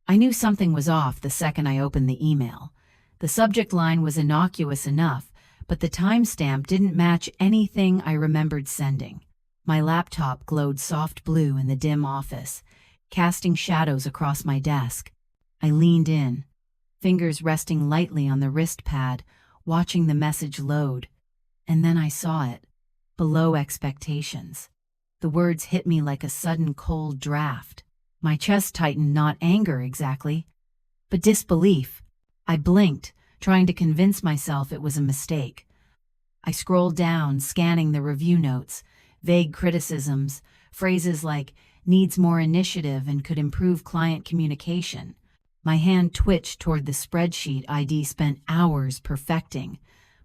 I knew something was off the second I opened the email. The subject line was innocuous enough, but the timestamp didn't match anything I remembered sending. My laptop glowed soft blue in the dim office, casting shadows across my desk. I leaned in, fingers resting lightly on the wrist pad, watching the message load. And then I saw it. Below expectations. The words hit me like a sudden cold draft. My chest tightened, not anger exactly, but disbelief. I blinked, trying to convince myself it was a mistake. I scrolled down, scanning the review notes, vague criticisms, phrases like needs more initiative and could improve client communication. My hand twitched toward the spreadsheet I'd spent hours perfecting,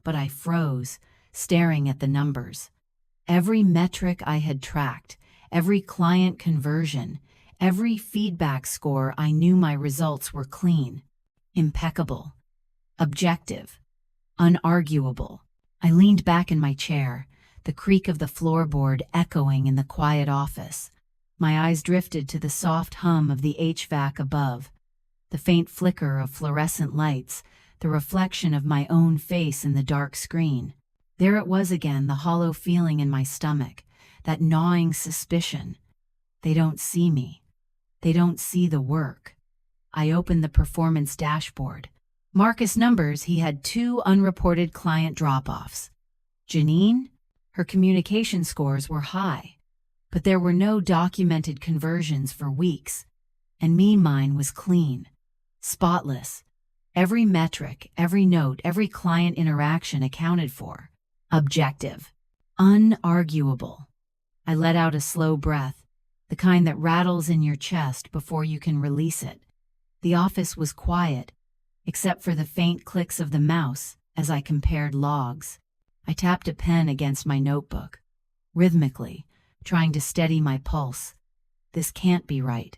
but I froze, staring at the numbers. Every metric I had tracked, every client conversion, every feedback score, I knew my results were clean, impeccable, objective, unarguable. I leaned back in my chair, the creak of the floorboard echoing in the quiet office. My eyes drifted to the soft hum of the HVAC above, the faint flicker of fluorescent lights, the reflection of my own face in the dark screen. There it was again, the hollow feeling in my stomach, that gnawing suspicion. They don't see me. They don't see the work. I opened the performance dashboard. Marcus numbers, he had 2 unreported client drop-offs. Janine? Her communication scores were high, but there were no documented conversions for weeks. And mine was clean, spotless. Every metric, every note, every client interaction accounted for. Objective. Unarguable. I let out a slow breath, the kind that rattles in your chest before you can release it. The office was quiet, except for the faint clicks of the mouse as I compared logs. I tapped a pen against my notebook, rhythmically, trying to steady my pulse. This can't be right.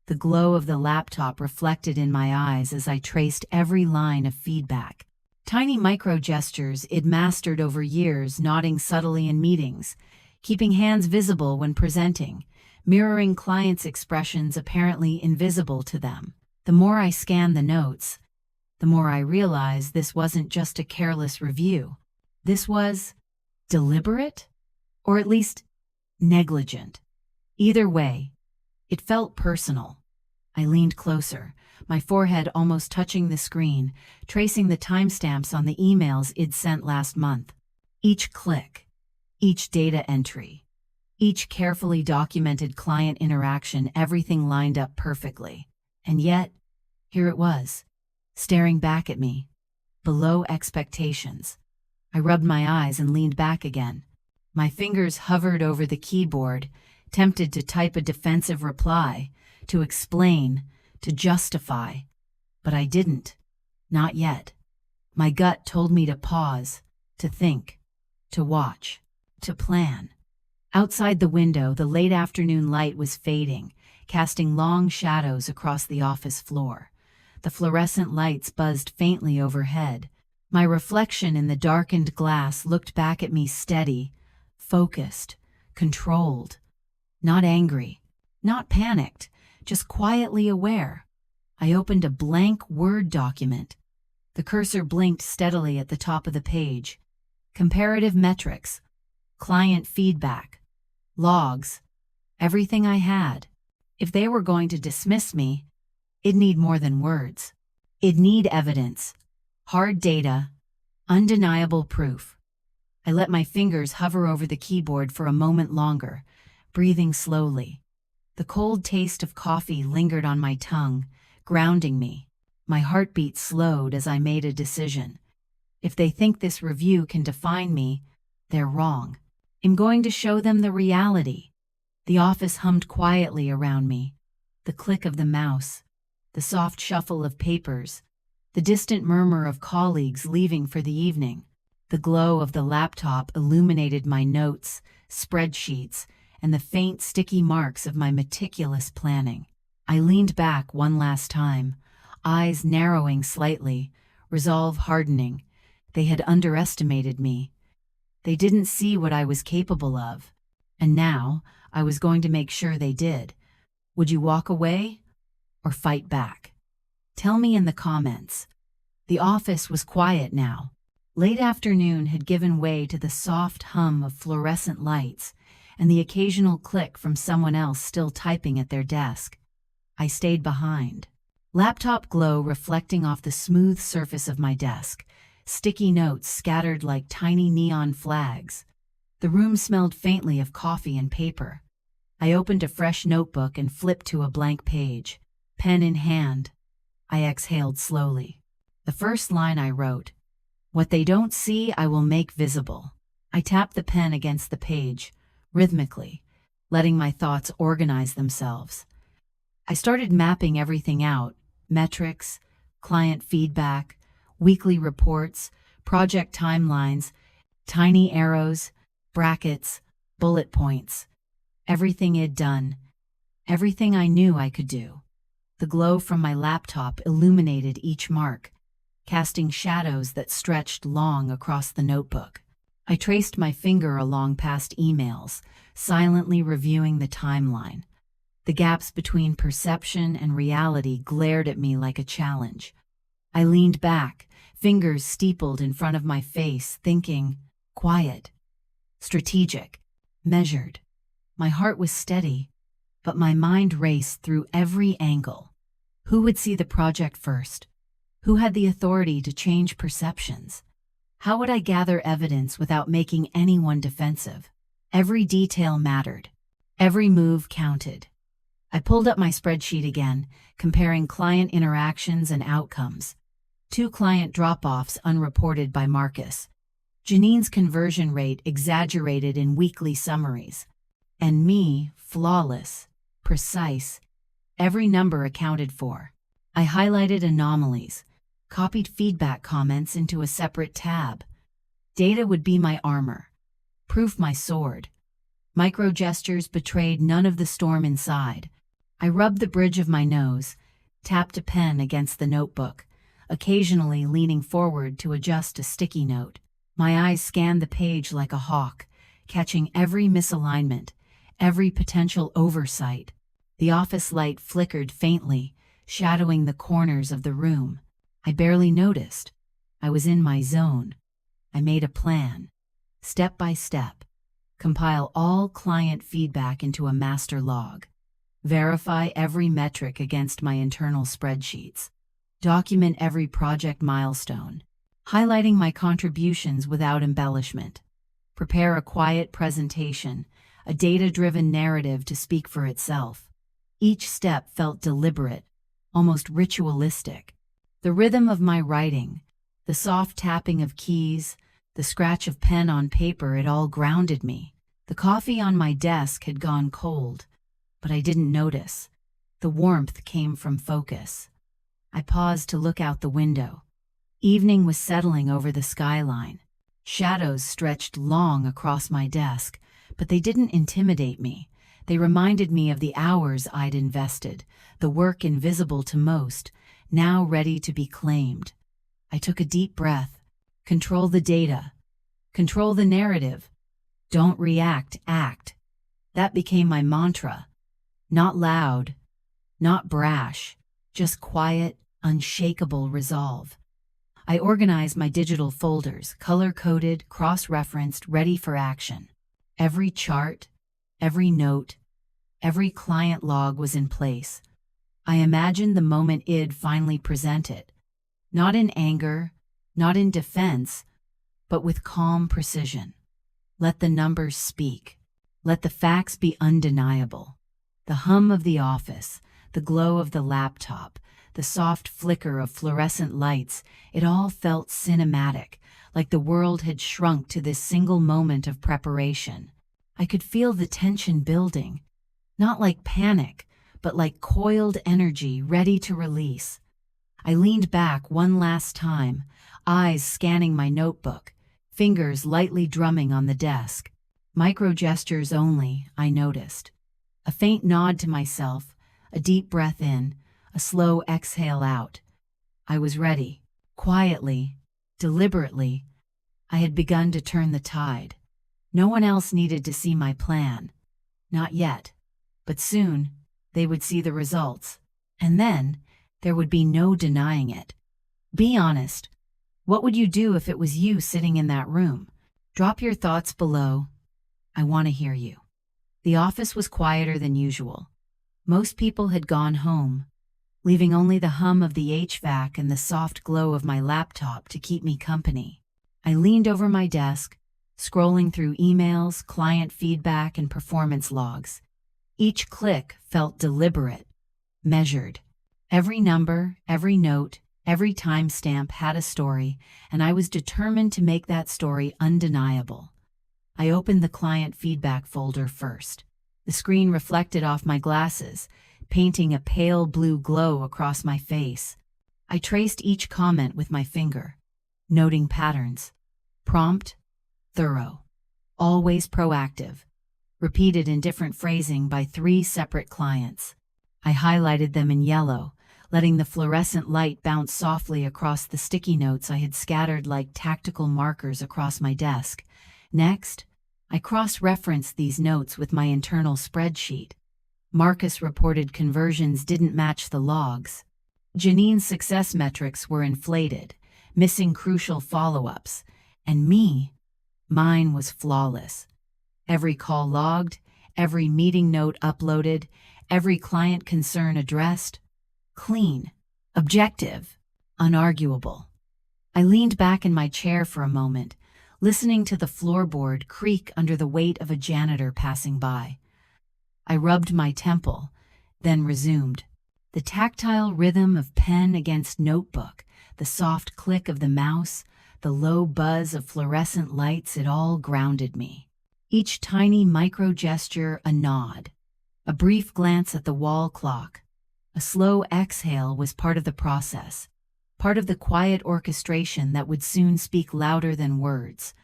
The glow of the laptop reflected in my eyes as I traced every line of feedback. Tiny micro-gestures I'd mastered over years, nodding subtly in meetings, keeping hands visible when presenting, mirroring clients' expressions apparently invisible to them. The more I scanned the notes, the more I realized this wasn't just a careless review. This was deliberate, or at least negligent. Either way, it felt personal. I leaned closer, my forehead almost touching the screen, tracing the timestamps on the emails I'd sent last month. Each click, each data entry, each carefully documented client interaction, everything lined up perfectly. And yet, here it was, staring back at me, below expectations. I rubbed my eyes and leaned back again. My fingers hovered over the keyboard, tempted to type a defensive reply, to explain, to justify. But I didn't. Not yet. My gut told me to pause, to think, to watch, to plan. Outside the window, the late afternoon light was fading, casting long shadows across the office floor. The fluorescent lights buzzed faintly overhead. My reflection in the darkened glass looked back at me steady, focused, controlled. Not angry, not panicked, just quietly aware. I opened a blank Word document. The cursor blinked steadily at the top of the page. Comparative metrics, client feedback, logs, everything I had. If they were going to dismiss me, it'd need more than words. It'd need evidence, hard data, undeniable proof. I let my fingers hover over the keyboard for a moment longer, breathing slowly. The cold taste of coffee lingered on my tongue, grounding me. My heartbeat slowed as I made a decision. If they think this review can define me, they're wrong. I'm going to show them the reality. The office hummed quietly around me. The click of the mouse, the soft shuffle of papers, the distant murmur of colleagues leaving for the evening. The glow of the laptop illuminated my notes, spreadsheets, and the faint sticky marks of my meticulous planning. I leaned back one last time, eyes narrowing slightly, resolve hardening. They had underestimated me. They didn't see what I was capable of. And now, I was going to make sure they did. Would you walk away or fight back? Tell me in the comments. The office was quiet now. Late afternoon had given way to the soft hum of fluorescent lights and the occasional click from someone else still typing at their desk. I stayed behind. Laptop glow reflecting off the smooth surface of my desk, sticky notes scattered like tiny neon flags. The room smelled faintly of coffee and paper. I opened a fresh notebook and flipped to a blank page. Pen in hand, I exhaled slowly. The first line I wrote, "What they don't see, I will make visible." I tapped the pen against the page, rhythmically, letting my thoughts organize themselves. I started mapping everything out: metrics, client feedback, weekly reports, project timelines, tiny arrows, brackets, bullet points. Everything I'd done, everything I knew I could do. The glow from my laptop illuminated each mark, casting shadows that stretched long across the notebook. I traced my finger along past emails, silently reviewing the timeline. The gaps between perception and reality glared at me like a challenge. I leaned back, fingers steepled in front of my face, thinking, quiet, strategic, measured. My heart was steady, but my mind raced through every angle. Who would see the project first? Who had the authority to change perceptions? How would I gather evidence without making anyone defensive? Every detail mattered. Every move counted. I pulled up my spreadsheet again, comparing client interactions and outcomes. 2 client drop-offs unreported by Marcus. Janine's conversion rate exaggerated in weekly summaries. And me, flawless, precise, every number accounted for. I highlighted anomalies, copied feedback comments into a separate tab. Data would be my armor, proof my sword. Micro gestures betrayed none of the storm inside. I rubbed the bridge of my nose, tapped a pen against the notebook, occasionally leaning forward to adjust a sticky note. My eyes scanned the page like a hawk, catching every misalignment, every potential oversight. The office light flickered faintly, shadowing the corners of the room. I barely noticed. I was in my zone. I made a plan, step by step. Compile all client feedback into a master log. Verify every metric against my internal spreadsheets. Document every project milestone, highlighting my contributions without embellishment. Prepare a quiet presentation, a data-driven narrative to speak for itself. Each step felt deliberate, almost ritualistic. The rhythm of my writing, the soft tapping of keys, the scratch of pen on paper, it all grounded me. The coffee on my desk had gone cold, but I didn't notice. The warmth came from focus. I paused to look out the window. Evening was settling over the skyline. Shadows stretched long across my desk, but they didn't intimidate me. They reminded me of the hours I'd invested, the work invisible to most, now ready to be claimed. I took a deep breath. Control the data. Control the narrative. Don't react, act. That became my mantra. Not loud, not brash, just quiet, unshakable resolve. I organized my digital folders, color-coded, cross-referenced, ready for action. Every chart, every note, every client log was in place. I imagined the moment I'd finally present it. Not in anger, not in defense, but with calm precision. Let the numbers speak. Let the facts be undeniable. The hum of the office, the glow of the laptop, the soft flicker of fluorescent lights, it all felt cinematic, like the world had shrunk to this single moment of preparation. I could feel the tension building, not like panic, but like coiled energy ready to release. I leaned back one last time, eyes scanning my notebook, fingers lightly drumming on the desk. Micro gestures only, I noticed. A faint nod to myself, a deep breath in, a slow exhale out. I was ready. Quietly, deliberately, I had begun to turn the tide. No one else needed to see my plan. Not yet. But soon, they would see the results. And then, There would be no denying it. Be honest. What would you do if it was you sitting in that room? Drop your thoughts below. I want to hear you. The office was quieter than usual. Most people had gone home, leaving only the hum of the HVAC and the soft glow of my laptop to keep me company. I leaned over my desk, scrolling through emails, client feedback, and performance logs. Each click felt deliberate, measured. Every number, every note, every timestamp had a story, and I was determined to make that story undeniable. I opened the client feedback folder first. The screen reflected off my glasses, painting a pale blue glow across my face. I traced each comment with my finger, noting patterns. Prompt, thorough, always proactive, repeated in different phrasing by 3 separate clients. I highlighted them in yellow, letting the fluorescent light bounce softly across the sticky notes I had scattered like tactical markers across my desk. Next, I cross-referenced these notes with my internal spreadsheet. Marcus reported conversions didn't match the logs. Janine's success metrics were inflated, missing crucial follow-ups. And mine was flawless. Every call logged, every meeting note uploaded, every client concern addressed. Clean, objective, unarguable. I leaned back in my chair for a moment, listening to the floorboard creak under the weight of a janitor passing by. I rubbed my temple, then resumed. The tactile rhythm of pen against notebook, the soft click of the mouse, the low buzz of fluorescent lights, it all grounded me. Each tiny micro-gesture a nod, a brief glance at the wall clock, a slow exhale was part of the process, part of the quiet orchestration that would soon speak louder than words.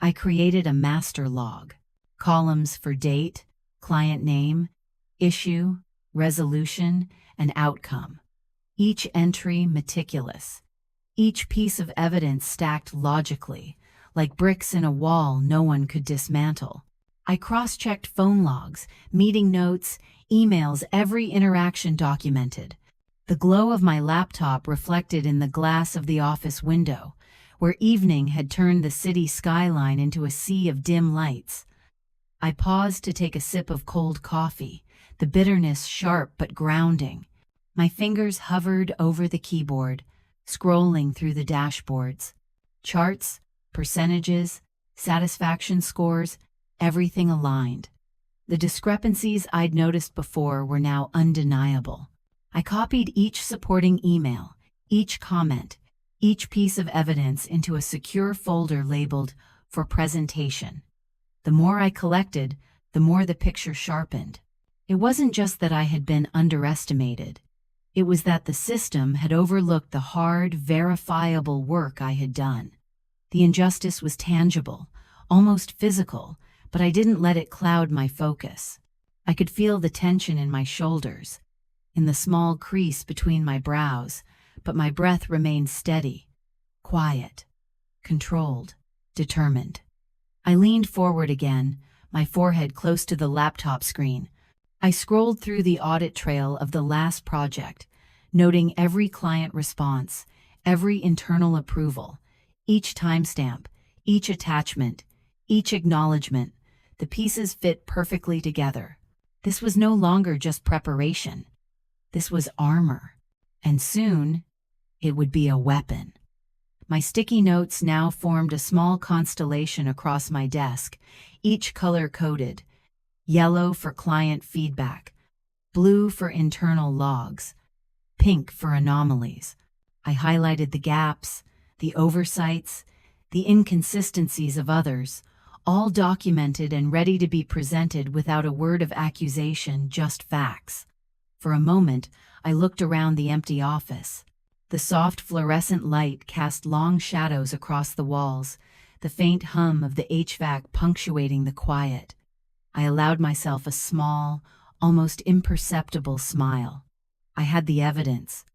I created a master log, columns for date, client name, issue, resolution, and outcome. Each entry meticulous. Each piece of evidence stacked logically, like bricks in a wall no one could dismantle. I cross-checked phone logs, meeting notes, emails, every interaction documented. The glow of my laptop reflected in the glass of the office window, where evening had turned the city skyline into a sea of dim lights. I paused to take a sip of cold coffee, the bitterness sharp but grounding. My fingers hovered over the keyboard, scrolling through the dashboards. Charts, percentages, satisfaction scores, everything aligned. The discrepancies I'd noticed before were now undeniable. I copied each supporting email, each comment, each piece of evidence into a secure folder labeled for presentation. The more I collected, the more the picture sharpened. It wasn't just that I had been underestimated. It was that the system had overlooked the hard, verifiable work I had done. The injustice was tangible, almost physical, but I didn't let it cloud my focus. I could feel the tension in my shoulders, in the small crease between my brows, but my breath remained steady, quiet, controlled, determined. I leaned forward again, my forehead close to the laptop screen. I scrolled through the audit trail of the last project, noting every client response, every internal approval, each timestamp, each attachment, each acknowledgment. The pieces fit perfectly together. This was no longer just preparation. This was armor. And soon, it would be a weapon. My sticky notes now formed a small constellation across my desk, each color-coded. Yellow for client feedback, blue for internal logs, pink for anomalies. I highlighted the gaps, the oversights, the inconsistencies of others, all documented and ready to be presented without a word of accusation, just facts. For a moment, I looked around the empty office. The soft fluorescent light cast long shadows across the walls, the faint hum of the HVAC punctuating the quiet. I allowed myself a small, almost imperceptible smile. I had the evidence.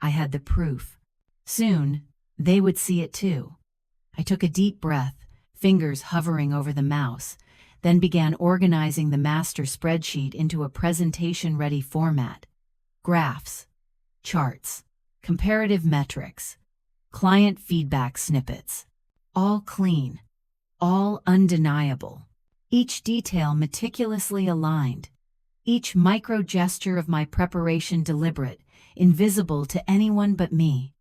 I had the proof. Soon, they would see it too. I took a deep breath, fingers hovering over the mouse, then began organizing the master spreadsheet into a presentation-ready format. Graphs, charts, comparative metrics, client feedback snippets. All clean, all undeniable. Each detail meticulously aligned. Each micro gesture of my preparation deliberate, invisible to anyone but me.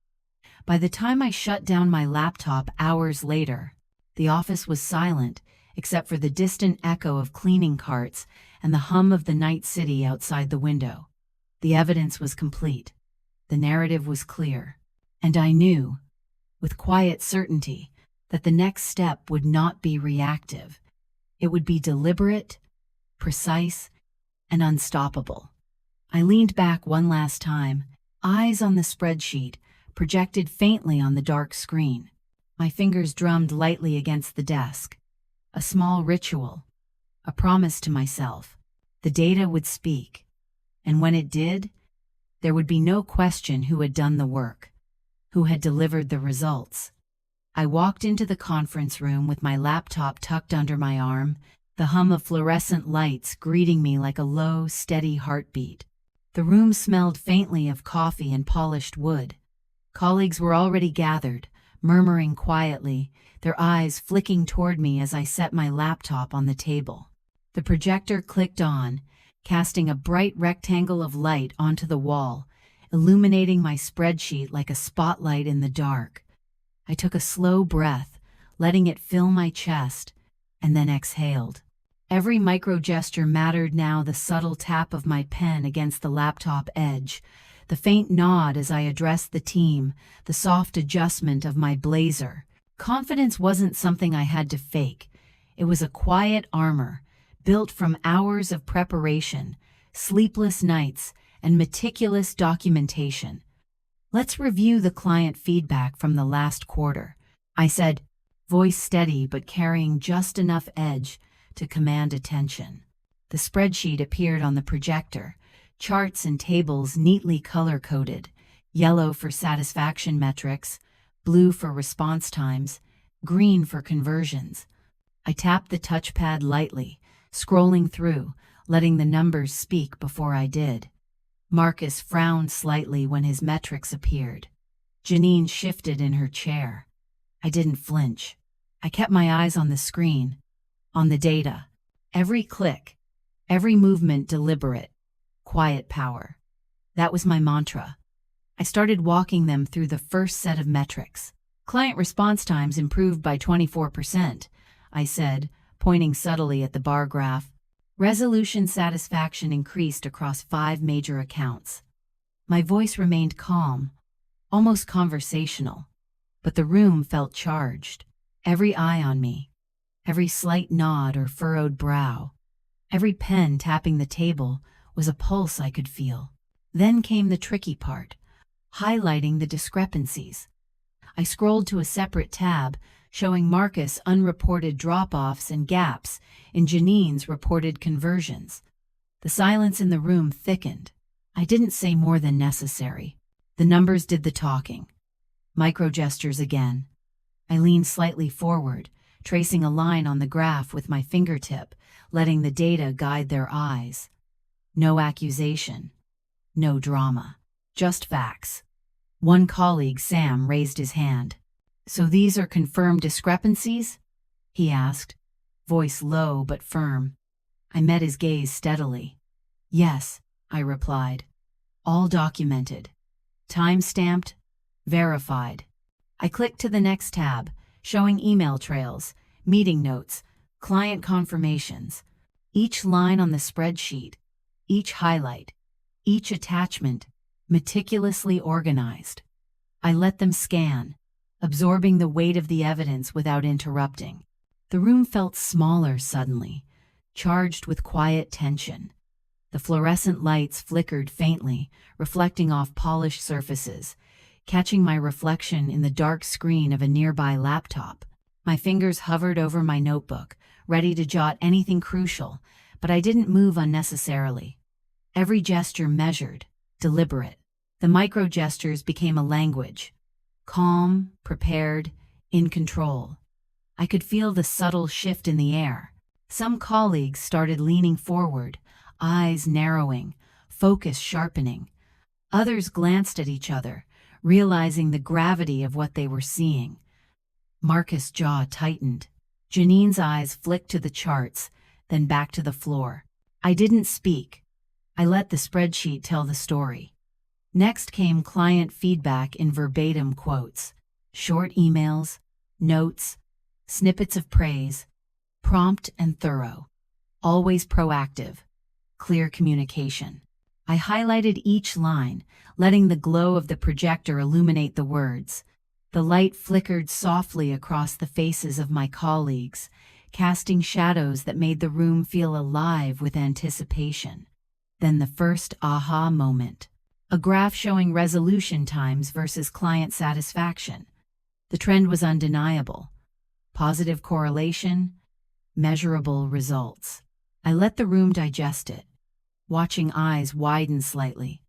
By the time I shut down my laptop hours later, the office was silent, except for the distant echo of cleaning carts and the hum of the night city outside the window. The evidence was complete. The narrative was clear. And I knew, with quiet certainty, that the next step would not be reactive. It would be deliberate, precise, and unstoppable. I leaned back one last time, eyes on the spreadsheet, projected faintly on the dark screen. My fingers drummed lightly against the desk. A small ritual, a promise to myself. The data would speak. And when it did, there would be no question who had done the work, who had delivered the results. I walked into the conference room with my laptop tucked under my arm, the hum of fluorescent lights greeting me like a low, steady heartbeat. The room smelled faintly of coffee and polished wood. Colleagues were already gathered, murmuring quietly, their eyes flicking toward me as I set my laptop on the table. The projector clicked on, casting a bright rectangle of light onto the wall, illuminating my spreadsheet like a spotlight in the dark. I took a slow breath, letting it fill my chest, and then exhaled. Every micro gesture mattered now, the subtle tap of my pen against the laptop edge, the faint nod as I addressed the team, the soft adjustment of my blazer. Confidence wasn't something I had to fake. It was a quiet armor, built from hours of preparation, sleepless nights, and meticulous documentation. Let's review the client feedback from the last quarter, I said, voice steady but carrying just enough edge to command attention. The spreadsheet appeared on the projector, charts and tables neatly color-coded, yellow for satisfaction metrics, blue for response times, green for conversions. I tapped the touchpad lightly, scrolling through, letting the numbers speak before I did. Marcus frowned slightly when his metrics appeared. Janine shifted in her chair. I didn't flinch. I kept my eyes on the screen, on the data. Every click, every movement deliberate. Quiet power. That was my mantra. I started walking them through the first set of metrics. Client response times improved by 24%, I said, pointing subtly at the bar graph. Resolution satisfaction increased across 5 major accounts. My voice remained calm, almost conversational, but the room felt charged. Every eye on me, every slight nod or furrowed brow, every pen tapping the table was a pulse I could feel. Then came the tricky part, highlighting the discrepancies. I scrolled to a separate tab, showing Marcus' unreported drop-offs and gaps in Janine's reported conversions. The silence in the room thickened. I didn't say more than necessary. The numbers did the talking. Micro gestures again. I leaned slightly forward, tracing a line on the graph with my fingertip, letting the data guide their eyes. No accusation. No drama. Just facts. One colleague, Sam, raised his hand. "So these are confirmed discrepancies?" he asked, voice low but firm. I met his gaze steadily. "Yes," I replied. "All documented. Time-stamped, verified." I clicked to the next tab, showing email trails, meeting notes, client confirmations. Each line on the spreadsheet, each highlight, each attachment, meticulously organized. I let them scan, absorbing the weight of the evidence without interrupting. The room felt smaller suddenly, charged with quiet tension. The fluorescent lights flickered faintly, reflecting off polished surfaces, catching my reflection in the dark screen of a nearby laptop. My fingers hovered over my notebook, ready to jot anything crucial, but I didn't move unnecessarily. Every gesture measured, deliberate. The micro gestures became a language. Calm, prepared, in control. I could feel the subtle shift in the air. Some colleagues started leaning forward, eyes narrowing, focus sharpening. Others glanced at each other, realizing the gravity of what they were seeing. Marcus' jaw tightened. Janine's eyes flicked to the charts, then back to the floor. I didn't speak. I let the spreadsheet tell the story. Next came client feedback in verbatim quotes, short emails, notes, snippets of praise, prompt and thorough, always proactive, clear communication. I highlighted each line, letting the glow of the projector illuminate the words. The light flickered softly across the faces of my colleagues, casting shadows that made the room feel alive with anticipation. Then the first aha moment. A graph showing resolution times versus client satisfaction. The trend was undeniable. Positive correlation, measurable results. I let the room digest it, watching eyes widen slightly,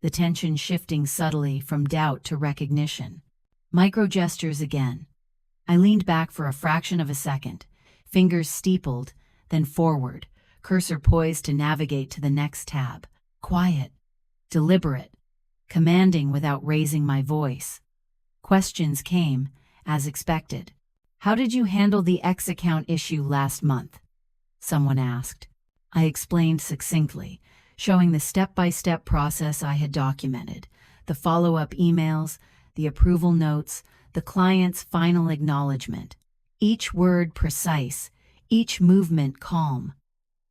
the tension shifting subtly from doubt to recognition. Micro-gestures again. I leaned back for a fraction of a second, fingers steepled, then forward, cursor poised to navigate to the next tab. Quiet, deliberate, commanding without raising my voice. Questions came, as expected. How did you handle the X account issue last month? Someone asked. I explained succinctly, showing the step-by-step process I had documented, the follow-up emails, the approval notes, the client's final acknowledgment. Each word precise, each movement calm.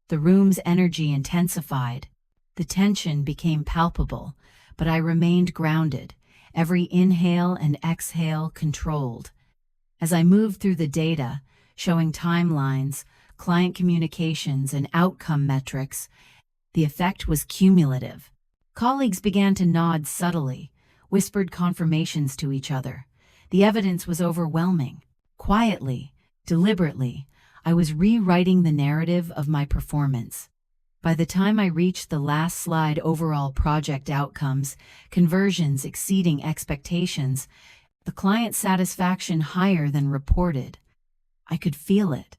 The room's energy intensified. The tension became palpable, but I remained grounded, every inhale and exhale controlled. As I moved through the data, showing timelines, client communications, and outcome metrics, the effect was cumulative. Colleagues began to nod subtly, whispered confirmations to each other. The evidence was overwhelming. Quietly, deliberately, I was rewriting the narrative of my performance. By the time I reached the last slide, overall project outcomes, conversions exceeding expectations, the client satisfaction higher than reported. I could feel it.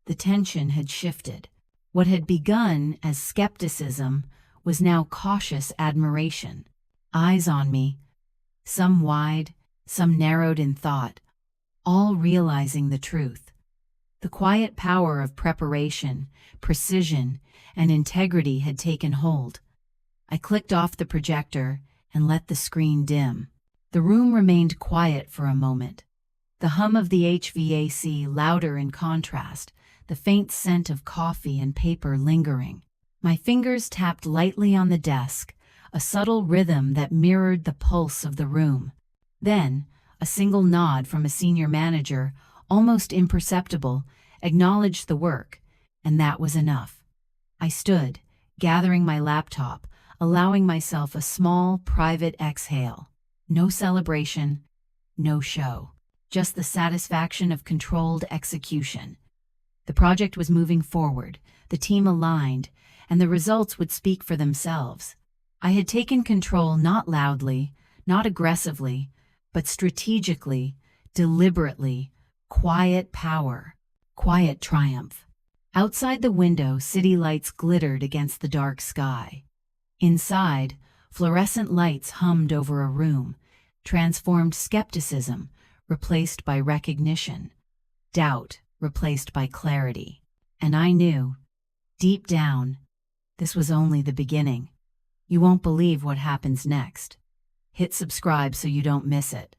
The tension had shifted. What had begun as skepticism was now cautious admiration. Eyes on me, some wide, some narrowed in thought, all realizing the truth. The quiet power of preparation, precision, and integrity had taken hold. I clicked off the projector and let the screen dim. The room remained quiet for a moment. The hum of the HVAC louder in contrast, the faint scent of coffee and paper lingering. My fingers tapped lightly on the desk, a subtle rhythm that mirrored the pulse of the room. Then, a single nod from a senior manager, almost imperceptible, acknowledged the work, and that was enough. I stood, gathering my laptop, allowing myself a small, private exhale. No celebration, no show, just the satisfaction of controlled execution. The project was moving forward, the team aligned, and the results would speak for themselves. I had taken control not loudly, not aggressively, but strategically, deliberately, quiet power, quiet triumph. Outside the window, city lights glittered against the dark sky. Inside, fluorescent lights hummed over a room, transformed skepticism, replaced by recognition, doubt, replaced by clarity. And I knew, deep down, this was only the beginning. You won't believe what happens next. Hit subscribe so you don't miss it.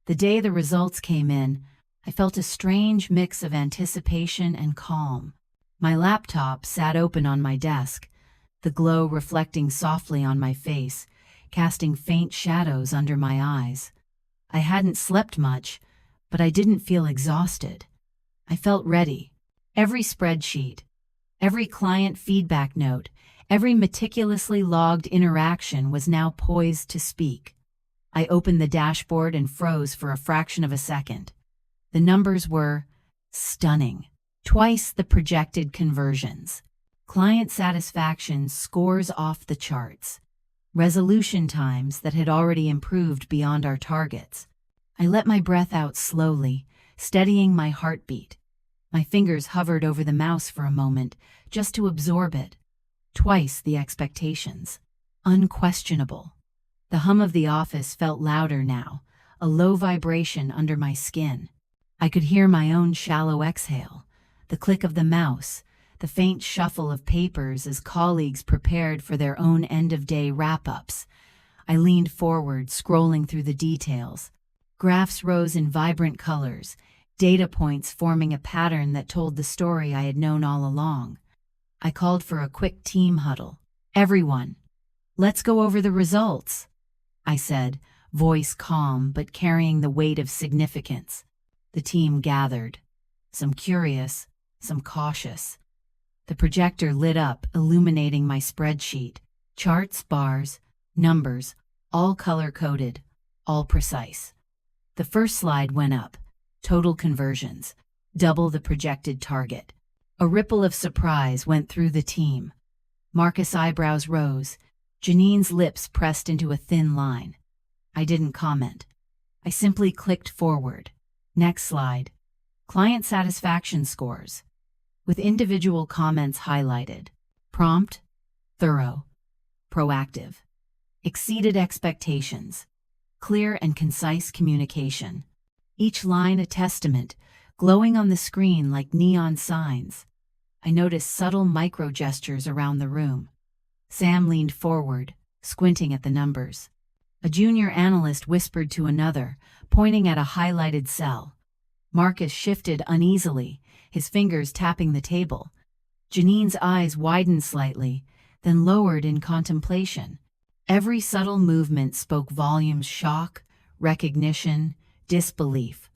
The day the results came in, I felt a strange mix of anticipation and calm. My laptop sat open on my desk, the glow reflecting softly on my face, casting faint shadows under my eyes. I hadn't slept much, but I didn't feel exhausted. I felt ready. Every spreadsheet, every client feedback note, every meticulously logged interaction was now poised to speak. I opened the dashboard and froze for a fraction of a second. The numbers were stunning. Twice the projected conversions. Client satisfaction scores off the charts. Resolution times that had already improved beyond our targets. I let my breath out slowly, steadying my heartbeat. My fingers hovered over the mouse for a moment, just to absorb it. Twice the expectations. Unquestionable. The hum of the office felt louder now, a low vibration under my skin. I could hear my own shallow exhale, the click of the mouse, the faint shuffle of papers as colleagues prepared for their own end-of-day wrap-ups. I leaned forward, scrolling through the details. Graphs rose in vibrant colors, data points forming a pattern that told the story I had known all along. I called for a quick team huddle. "Everyone, let's go over the results," I said, voice calm but carrying the weight of significance. The team gathered, some curious, some cautious. The projector lit up, illuminating my spreadsheet. Charts, bars, numbers, all color-coded, all precise. The first slide went up. Total conversions, double the projected target. A ripple of surprise went through the team. Marcus' eyebrows rose. Janine's lips pressed into a thin line. I didn't comment. I simply clicked forward. Next slide. Client satisfaction scores, with individual comments highlighted. Prompt, thorough, proactive, exceeded expectations, clear and concise communication. Each line a testament, glowing on the screen like neon signs. I noticed subtle micro-gestures around the room. Sam leaned forward, squinting at the numbers. A junior analyst whispered to another, pointing at a highlighted cell. Marcus shifted uneasily, his fingers tapping the table. Janine's eyes widened slightly, then lowered in contemplation. Every subtle movement spoke volumes: shock, recognition, disbelief.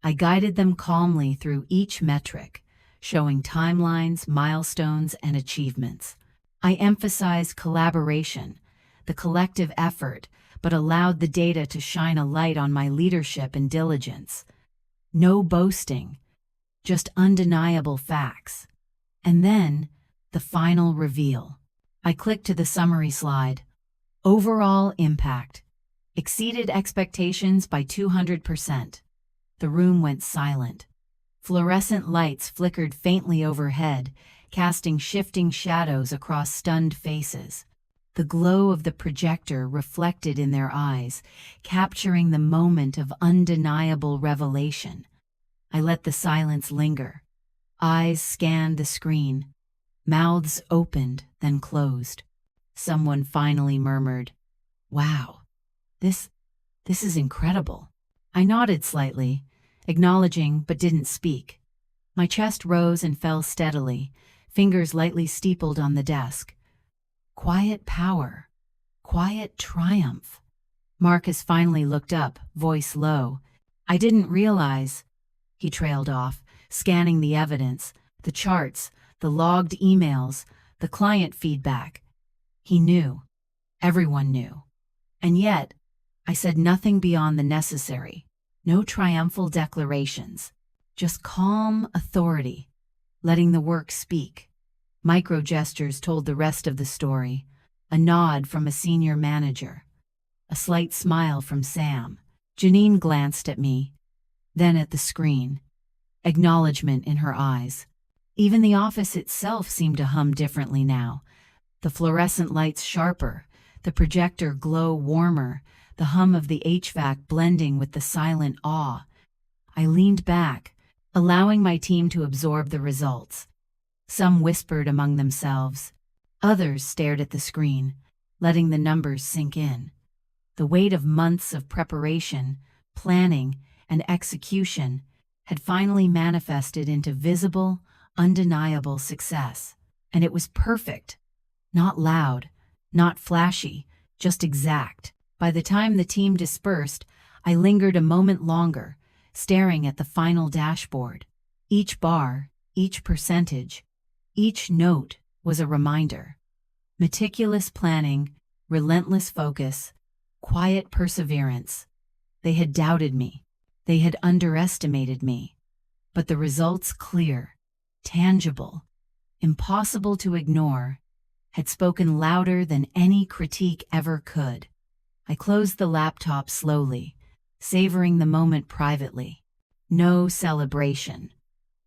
I guided them calmly through each metric, showing timelines, milestones, and achievements. I emphasized collaboration, the collective effort, but allowed the data to shine a light on my leadership and diligence. No boasting, just undeniable facts. And then, the final reveal. I clicked to the summary slide. Overall impact. Exceeded expectations by 200%. The room went silent. Fluorescent lights flickered faintly overhead, casting shifting shadows across stunned faces. The glow of the projector reflected in their eyes, capturing the moment of undeniable revelation. I let the silence linger. Eyes scanned the screen. Mouths opened, then closed. Someone finally murmured, "Wow, this is incredible." I nodded slightly, acknowledging but didn't speak. My chest rose and fell steadily, fingers lightly steepled on the desk. Quiet power, quiet triumph. Marcus finally looked up, voice low. "I didn't realize," he trailed off, scanning the evidence, the charts, the logged emails, the client feedback. He knew. Everyone knew. And yet, I said nothing beyond the necessary. No triumphal declarations. Just calm authority, letting the work speak. Micro-gestures told the rest of the story. A nod from a senior manager. A slight smile from Sam. Janine glanced at me, then at the screen. Acknowledgment in her eyes. Even the office itself seemed to hum differently now. The fluorescent lights sharper, the projector glow warmer, the hum of the HVAC blending with the silent awe. I leaned back, allowing my team to absorb the results. Some whispered among themselves. Others stared at the screen, letting the numbers sink in. The weight of months of preparation, planning, and execution had finally manifested into visible, undeniable success. And it was perfect. Not loud, not flashy, just exact. By the time the team dispersed, I lingered a moment longer, staring at the final dashboard. Each bar, each percentage, each note was a reminder. Meticulous planning, relentless focus, quiet perseverance. They had doubted me. They had underestimated me. But the results, clear, tangible, impossible to ignore, had spoken louder than any critique ever could. I closed the laptop slowly, savoring the moment privately. No celebration,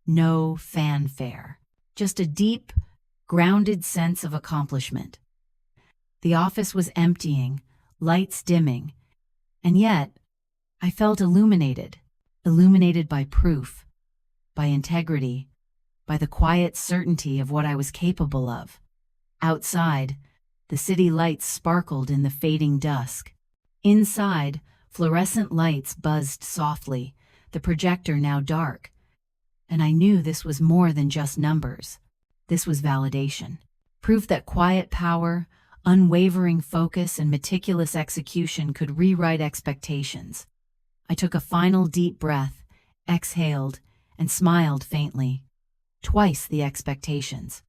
no fanfare, just a deep, grounded sense of accomplishment. The office was emptying, lights dimming, and yet I felt illuminated by proof, by integrity, by the quiet certainty of what I was capable of. Outside, the city lights sparkled in the fading dusk. Inside, fluorescent lights buzzed softly, the projector now dark. And I knew this was more than just numbers. This was validation. Proof that quiet power, unwavering focus, and meticulous execution could rewrite expectations. I took a final deep breath, exhaled, and smiled faintly. Twice the expectations.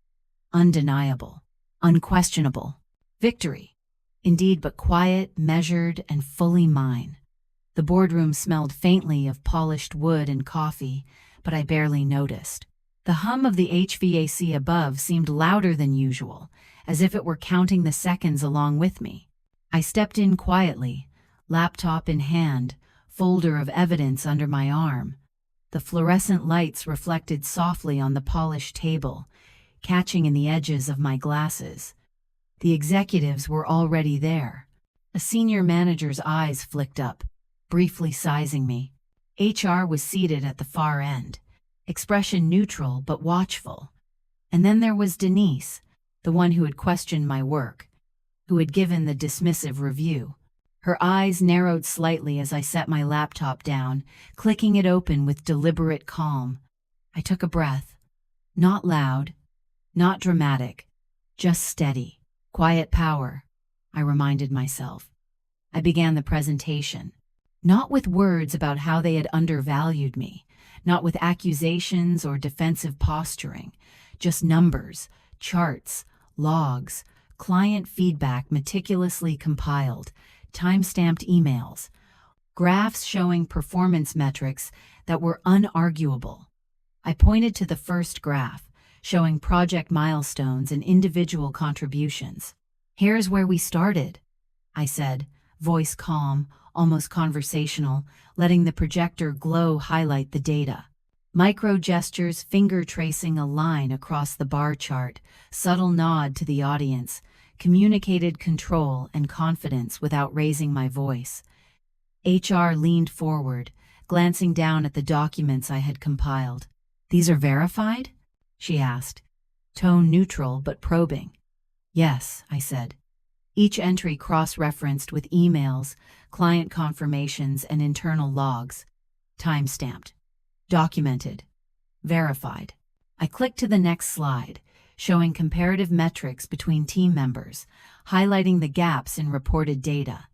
Undeniable. Unquestionable. Victory. Indeed, but quiet, measured, and fully mine. The boardroom smelled faintly of polished wood and coffee, but I barely noticed. The hum of the HVAC above seemed louder than usual, as if it were counting the seconds along with me. I stepped in quietly, laptop in hand, folder of evidence under my arm. The fluorescent lights reflected softly on the polished table, catching in the edges of my glasses. The executives were already there. A senior manager's eyes flicked up, briefly sizing me. HR was seated at the far end, expression neutral but watchful. And then there was Denise, the one who had questioned my work, who had given the dismissive review. Her eyes narrowed slightly as I set my laptop down, clicking it open with deliberate calm. I took a breath. Not loud, not dramatic, just steady. Quiet power, I reminded myself. I began the presentation. Not with words about how they had undervalued me, not with accusations or defensive posturing, just numbers, charts, logs, client feedback meticulously compiled, time-stamped emails, graphs showing performance metrics that were unarguable. I pointed to the first graph, showing project milestones and individual contributions. "Here's where we started," I said, voice calm, almost conversational, letting the projector glow highlight the data. Micro gestures, finger tracing a line across the bar chart, subtle nod to the audience, communicated control and confidence without raising my voice. HR leaned forward, glancing down at the documents I had compiled. "These are verified?" she asked, tone neutral but probing. "Yes," I said. Each entry cross-referenced with emails, client confirmations, and internal logs. Time-stamped. Documented. Verified. I clicked to the next slide, showing comparative metrics between team members, highlighting the gaps in reported data.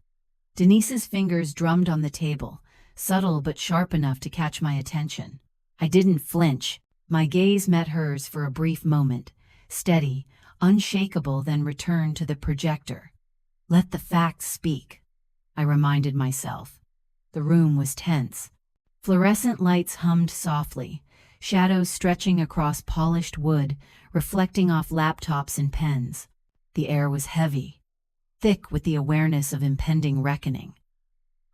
Denise's fingers drummed on the table, subtle but sharp enough to catch my attention. I didn't flinch. My gaze met hers for a brief moment, steady, unshakable, then returned to the projector. "Let the facts speak," I reminded myself. The room was tense. Fluorescent lights hummed softly, shadows stretching across polished wood, reflecting off laptops and pens. The air was heavy, thick with the awareness of impending reckoning.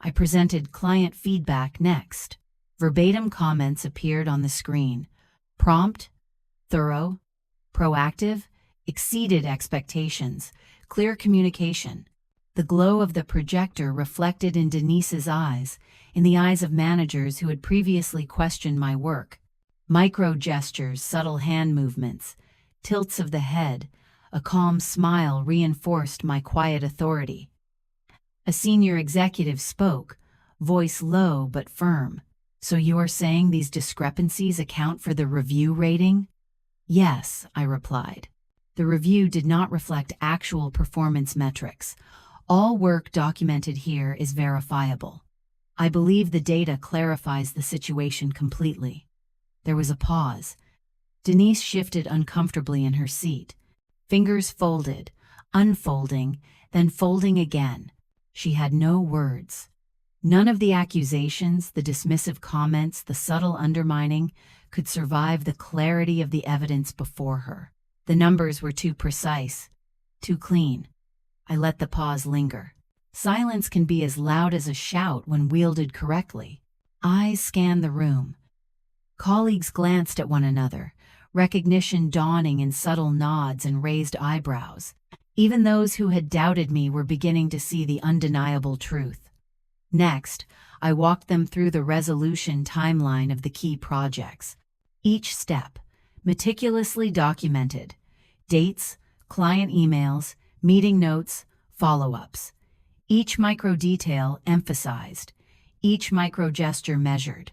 I presented client feedback next. Verbatim comments appeared on the screen. Prompt, thorough, proactive, exceeded expectations, clear communication. The glow of the projector reflected in Denise's eyes, in the eyes of managers who had previously questioned my work. Micro gestures, subtle hand movements, tilts of the head, a calm smile reinforced my quiet authority. A senior executive spoke, voice low but firm. "So you're saying these discrepancies account for the review rating?" "Yes," I replied. The review did not reflect actual performance metrics. All work documented here is verifiable. I believe the data clarifies the situation completely. There was a pause. Denise shifted uncomfortably in her seat. Fingers folded, unfolding, then folding again. She had no words. None of the accusations, the dismissive comments, the subtle undermining could survive the clarity of the evidence before her. The numbers were too precise, too clean. I let the pause linger. Silence can be as loud as a shout when wielded correctly. Eyes scanned the room. Colleagues glanced at one another, recognition dawning in subtle nods and raised eyebrows. Even those who had doubted me were beginning to see the undeniable truth. Next, I walked them through the resolution timeline of the key projects. Each step, meticulously documented. Dates, client emails, meeting notes, follow-ups. Each micro detail emphasized. Each micro gesture measured.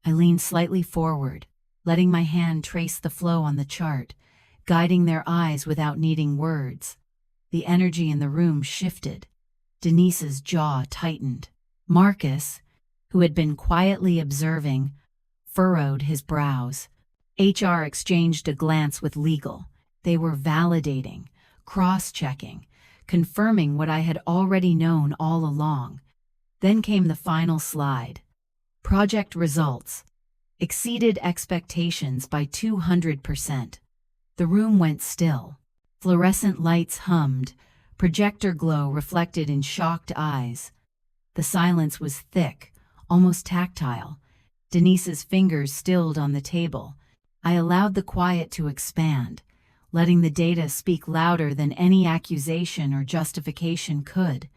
I leaned slightly forward, letting my hand trace the flow on the chart, guiding their eyes without needing words. The energy in the room shifted. Denise's jaw tightened. Marcus, who had been quietly observing, furrowed his brows. HR exchanged a glance with legal. They were validating, cross-checking, confirming what I had already known all along. Then came the final slide. Project results exceeded expectations by 200%. The room went still. Fluorescent lights hummed, projector glow reflected in shocked eyes. The silence was thick, almost tactile. Denise's fingers stilled on the table. I allowed the quiet to expand, letting the data speak louder than any accusation or justification could.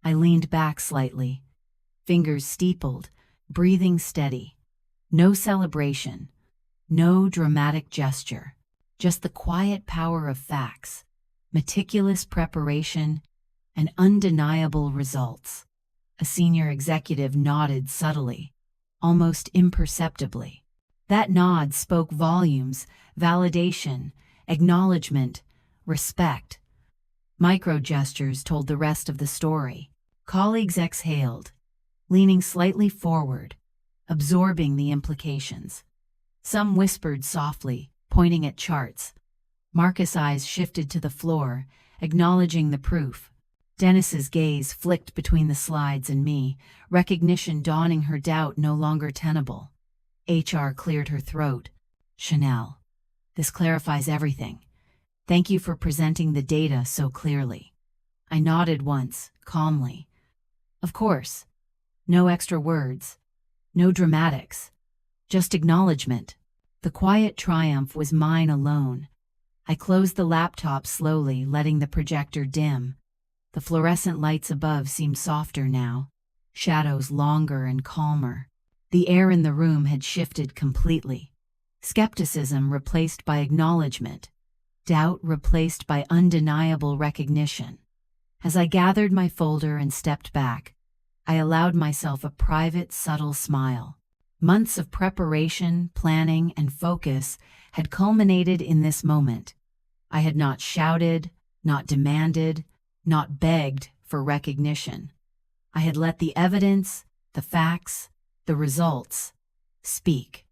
I leaned back slightly, fingers steepled, breathing steady. No celebration, no dramatic gesture, just the quiet power of facts, meticulous preparation, and undeniable results. A senior executive nodded subtly, almost imperceptibly. That nod spoke volumes: validation, acknowledgment, respect. Micro gestures told the rest of the story. Colleagues exhaled, leaning slightly forward, absorbing the implications. Some whispered softly, pointing at charts. Marcus' eyes shifted to the floor, acknowledging the proof. Denise's gaze flicked between the slides and me, recognition dawning her doubt no longer tenable. HR cleared her throat. Chanel, this clarifies everything. Thank you for presenting the data so clearly. I nodded once, calmly. Of course. No extra words. No dramatics. Just acknowledgement. The quiet triumph was mine alone. I closed the laptop slowly, letting the projector dim. The fluorescent lights above seemed softer now, shadows longer and calmer. The air in the room had shifted completely. Skepticism replaced by acknowledgement. Doubt replaced by undeniable recognition. As I gathered my folder and stepped back, I allowed myself a private, subtle smile. Months of preparation, planning, and focus had culminated in this moment. I had not shouted, not demanded, not begged for recognition. I had let the evidence, the facts, the results speak,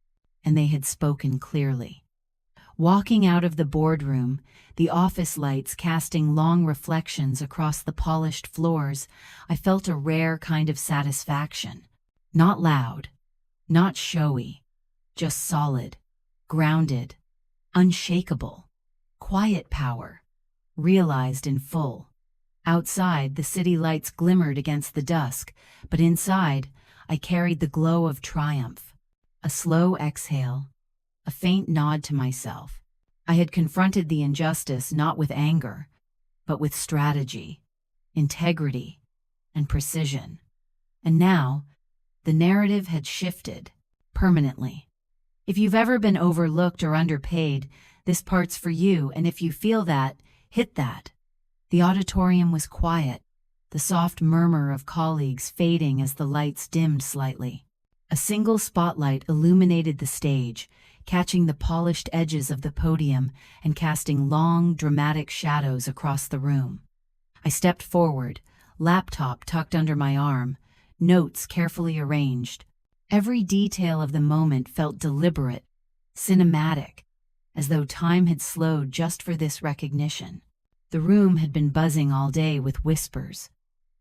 and they had spoken clearly. Walking out of the boardroom, the office lights casting long reflections across the polished floors, I felt a rare kind of satisfaction. Not loud, not showy, just solid, grounded, unshakable. Quiet power, realized in full. Outside, the city lights glimmered against the dusk, but inside, I carried the glow of triumph. A slow exhale, a faint nod to myself. I had confronted the injustice not with anger, but with strategy, integrity, and precision. And now, the narrative had shifted, permanently. If you've ever been overlooked or underpaid, this part's for you, and if you feel that, hit that. The auditorium was quiet, the soft murmur of colleagues fading as the lights dimmed slightly. A single spotlight illuminated the stage, catching the polished edges of the podium and casting long, dramatic shadows across the room. I stepped forward, laptop tucked under my arm, notes carefully arranged. Every detail of the moment felt deliberate, cinematic, as though time had slowed just for this recognition. The room had been buzzing all day with whispers.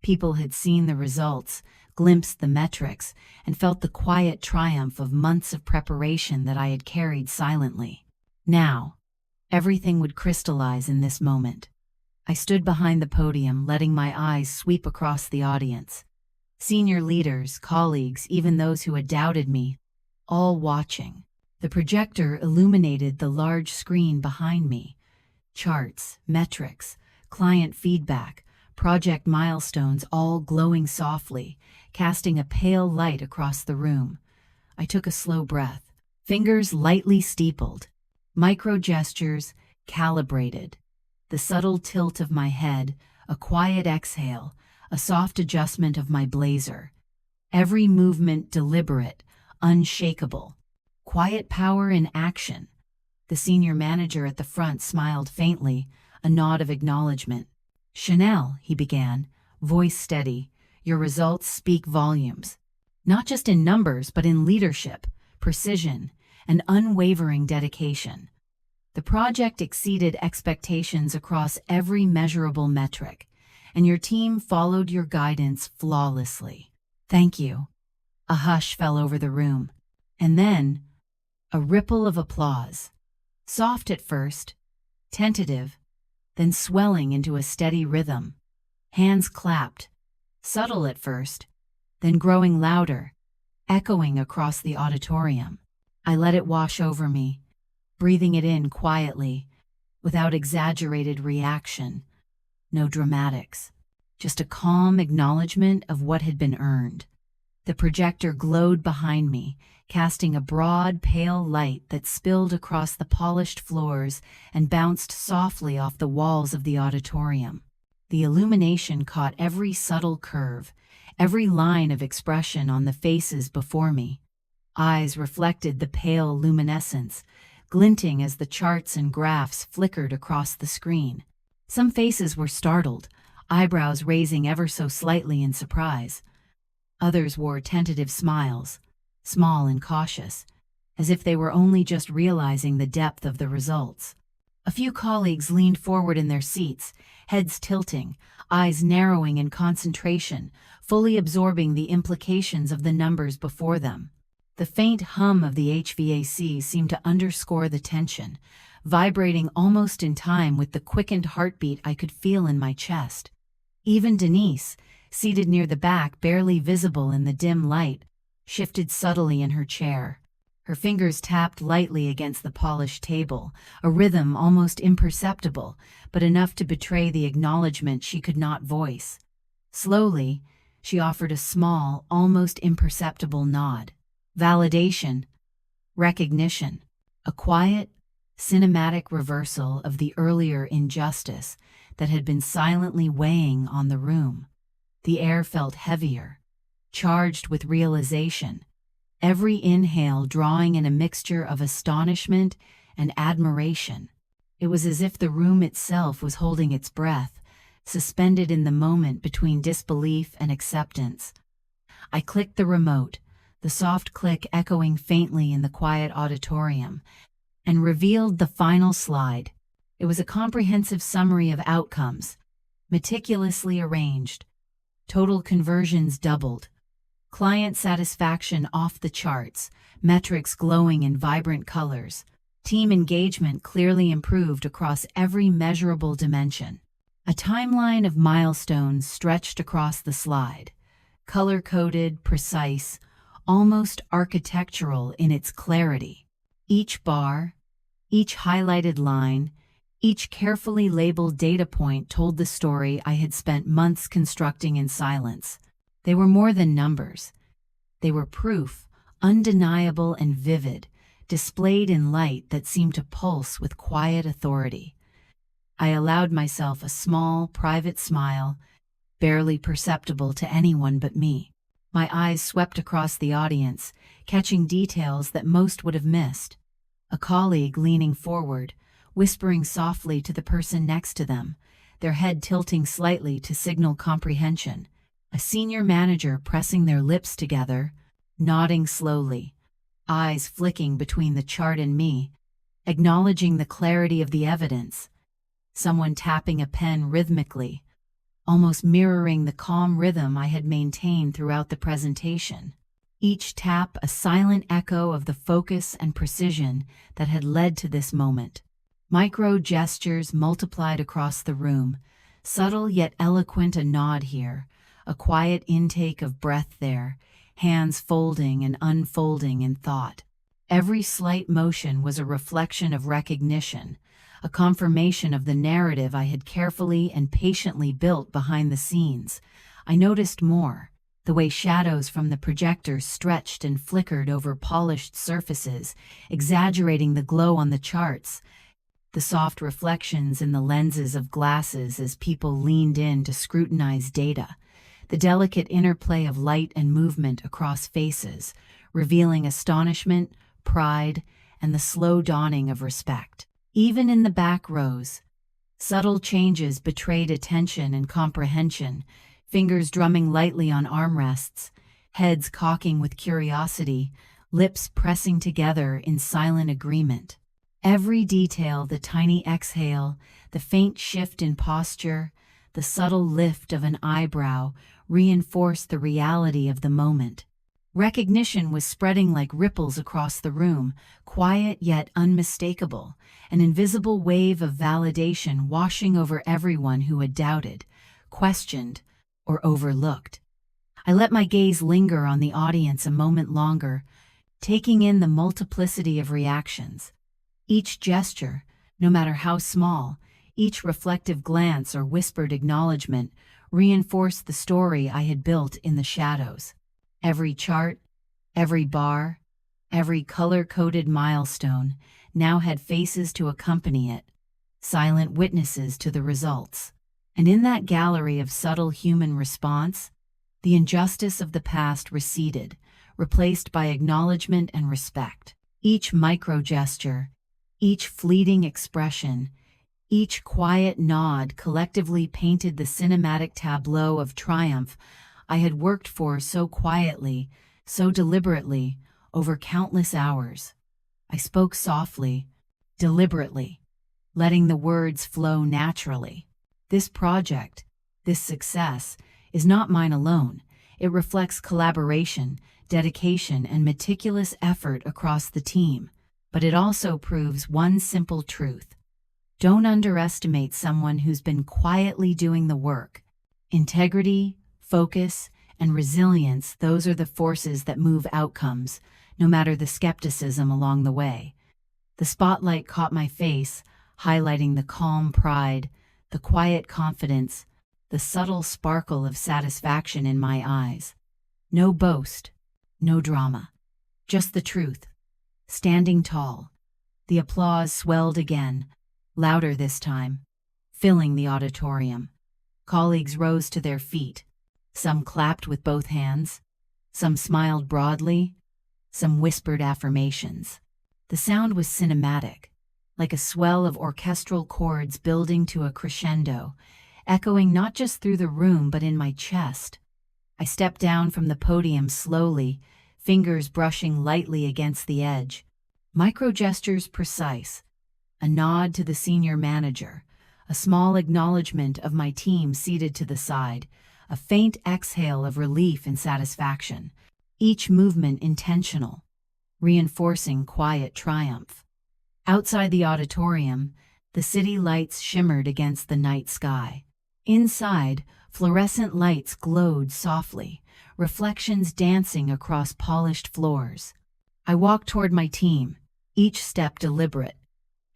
People had seen the results, glimpsed the metrics, and felt the quiet triumph of months of preparation that I had carried silently. Now, everything would crystallize in this moment. I stood behind the podium, letting my eyes sweep across the audience. Senior leaders, colleagues, even those who had doubted me, all watching. The projector illuminated the large screen behind me. Charts, metrics, client feedback, project milestones all glowing softly, casting a pale light across the room. I took a slow breath, fingers lightly steepled, micro gestures calibrated. The subtle tilt of my head, a quiet exhale, a soft adjustment of my blazer. Every movement deliberate, unshakable. Quiet power in action. The senior manager at the front smiled faintly, a nod of acknowledgment. "Chanel," he began, voice steady, "your results speak volumes. Not just in numbers, but in leadership, precision, and unwavering dedication. The project exceeded expectations across every measurable metric, and your team followed your guidance flawlessly. Thank you." A hush fell over the room, and then a ripple of applause. Soft at first, tentative, then swelling into a steady rhythm. Hands clapped, subtle at first, then growing louder, echoing across the auditorium. I let it wash over me, breathing it in quietly, without exaggerated reaction. No dramatics, just a calm acknowledgment of what had been earned. The projector glowed behind me, casting a broad, pale light that spilled across the polished floors and bounced softly off the walls of the auditorium. The illumination caught every subtle curve, every line of expression on the faces before me. Eyes reflected the pale luminescence, glinting as the charts and graphs flickered across the screen. Some faces were startled, eyebrows raising ever so slightly in surprise. Others wore tentative smiles, small and cautious, as if they were only just realizing the depth of the results. A few colleagues leaned forward in their seats, heads tilting, eyes narrowing in concentration, fully absorbing the implications of the numbers before them. The faint hum of the HVAC seemed to underscore the tension, vibrating almost in time with the quickened heartbeat I could feel in my chest. Even Denise, seated near the back, barely visible in the dim light, shifted subtly in her chair. Her fingers tapped lightly against the polished table, a rhythm almost imperceptible, but enough to betray the acknowledgment she could not voice. Slowly, she offered a small, almost imperceptible nod. Validation, recognition, a quiet, cinematic reversal of the earlier injustice that had been silently weighing on the room. The air felt heavier, charged with realization, every inhale drawing in a mixture of astonishment and admiration. It was as if the room itself was holding its breath, suspended in the moment between disbelief and acceptance. I clicked the remote, the soft click echoing faintly in the quiet auditorium, and revealed the final slide. It was a comprehensive summary of outcomes, meticulously arranged. Total conversions doubled. Client satisfaction off the charts, metrics glowing in vibrant colors. Team engagement clearly improved across every measurable dimension. A timeline of milestones stretched across the slide, color-coded, precise, almost architectural in its clarity. Each bar, each highlighted line, each carefully labeled data point told the story I had spent months constructing in silence. They were more than numbers. They were proof, undeniable and vivid, displayed in light that seemed to pulse with quiet authority. I allowed myself a small, private smile, barely perceptible to anyone but me. My eyes swept across the audience, catching details that most would have missed. A colleague leaning forward, whispering softly to the person next to them, their head tilting slightly to signal comprehension. A senior manager pressing their lips together, nodding slowly, eyes flicking between the chart and me, acknowledging the clarity of the evidence. Someone tapping a pen rhythmically, almost mirroring the calm rhythm I had maintained throughout the presentation. Each tap a silent echo of the focus and precision that had led to this moment. Micro gestures multiplied across the room, subtle yet eloquent, a nod here, a quiet intake of breath there, hands folding and unfolding in thought. Every slight motion was a reflection of recognition, a confirmation of the narrative I had carefully and patiently built behind the scenes. I noticed more: the way shadows from the projector stretched and flickered over polished surfaces, exaggerating the glow on the charts, the soft reflections in the lenses of glasses as people leaned in to scrutinize data, the delicate interplay of light and movement across faces, revealing astonishment, pride, and the slow dawning of respect. Even in the back rows, subtle changes betrayed attention and comprehension, fingers drumming lightly on armrests, heads cocking with curiosity, lips pressing together in silent agreement. Every detail, the tiny exhale, the faint shift in posture, the subtle lift of an eyebrow, reinforced the reality of the moment. Recognition was spreading like ripples across the room, quiet yet unmistakable, an invisible wave of validation washing over everyone who had doubted, questioned, or overlooked. I let my gaze linger on the audience a moment longer, taking in the multiplicity of reactions. Each gesture, no matter how small, each reflective glance or whispered acknowledgement, reinforced the story I had built in the shadows. Every chart, every bar, every color-coded milestone now had faces to accompany it, silent witnesses to the results. And in that gallery of subtle human response, the injustice of the past receded, replaced by acknowledgment and respect. Each micro-gesture, each fleeting expression, each quiet nod collectively painted the cinematic tableau of triumph I had worked for so quietly, so deliberately, over countless hours. I spoke softly, deliberately, letting the words flow naturally. This project, this success, is not mine alone. It reflects collaboration, dedication, and meticulous effort across the team. But it also proves one simple truth: don't underestimate someone who's been quietly doing the work. Integrity, focus, and resilience, those are the forces that move outcomes, no matter the skepticism along the way. The spotlight caught my face, highlighting the calm pride, the quiet confidence, the subtle sparkle of satisfaction in my eyes. No boast, no drama, just the truth. Standing tall, the applause swelled again, louder this time, filling the auditorium. Colleagues rose to their feet. Some clapped with both hands, some smiled broadly, some whispered affirmations. The sound was cinematic, like a swell of orchestral chords building to a crescendo, echoing not just through the room but in my chest. I stepped down from the podium slowly, fingers brushing lightly against the edge. Micro-gestures precise. A nod to the senior manager, a small acknowledgement of my team seated to the side, a faint exhale of relief and satisfaction. Each movement intentional, reinforcing quiet triumph. Outside the auditorium, the city lights shimmered against the night sky. Inside, fluorescent lights glowed softly, reflections dancing across polished floors. I walked toward my team, each step deliberate,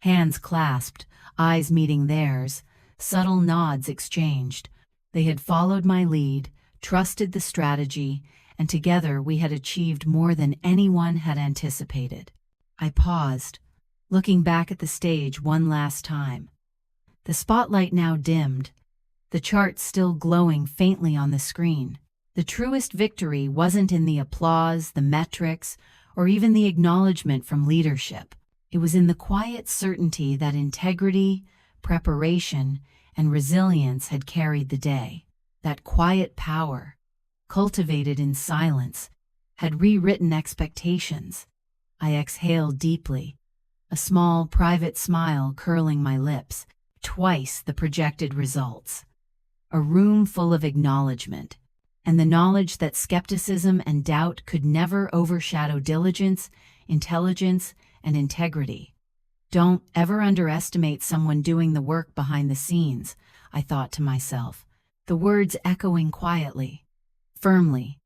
hands clasped, eyes meeting theirs, subtle nods exchanged. They had followed my lead, trusted the strategy, and together we had achieved more than anyone had anticipated. I paused, looking back at the stage one last time. The spotlight now dimmed, the charts still glowing faintly on the screen. The truest victory wasn't in the applause, the metrics, or even the acknowledgement from leadership. It was in the quiet certainty that integrity, preparation, and resilience had carried the day. That quiet power, cultivated in silence, had rewritten expectations. I exhaled deeply, a small private smile curling my lips, twice the projected results. A room full of acknowledgement, and the knowledge that skepticism and doubt could never overshadow diligence, intelligence, and integrity. Don't ever underestimate someone doing the work behind the scenes, I thought to myself, the words echoing quietly, firmly,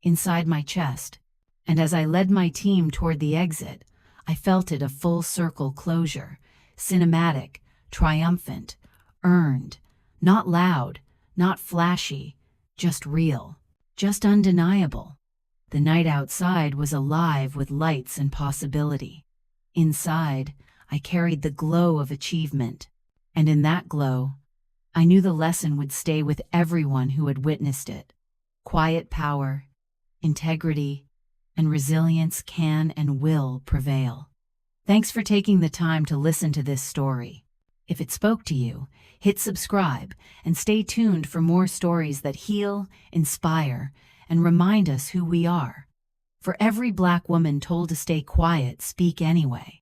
inside my chest. And as I led my team toward the exit, I felt it a full circle closure, cinematic, triumphant, earned, not loud, not flashy, just real, just undeniable. The night outside was alive with lights and possibility. Inside, I carried the glow of achievement, and in that glow, I knew the lesson would stay with everyone who had witnessed it. Quiet power, integrity, and resilience can and will prevail. Thanks for taking the time to listen to this story. If it spoke to you, hit subscribe and stay tuned for more stories that heal, inspire, and remind us who we are. For every Black woman told to stay quiet, speak anyway.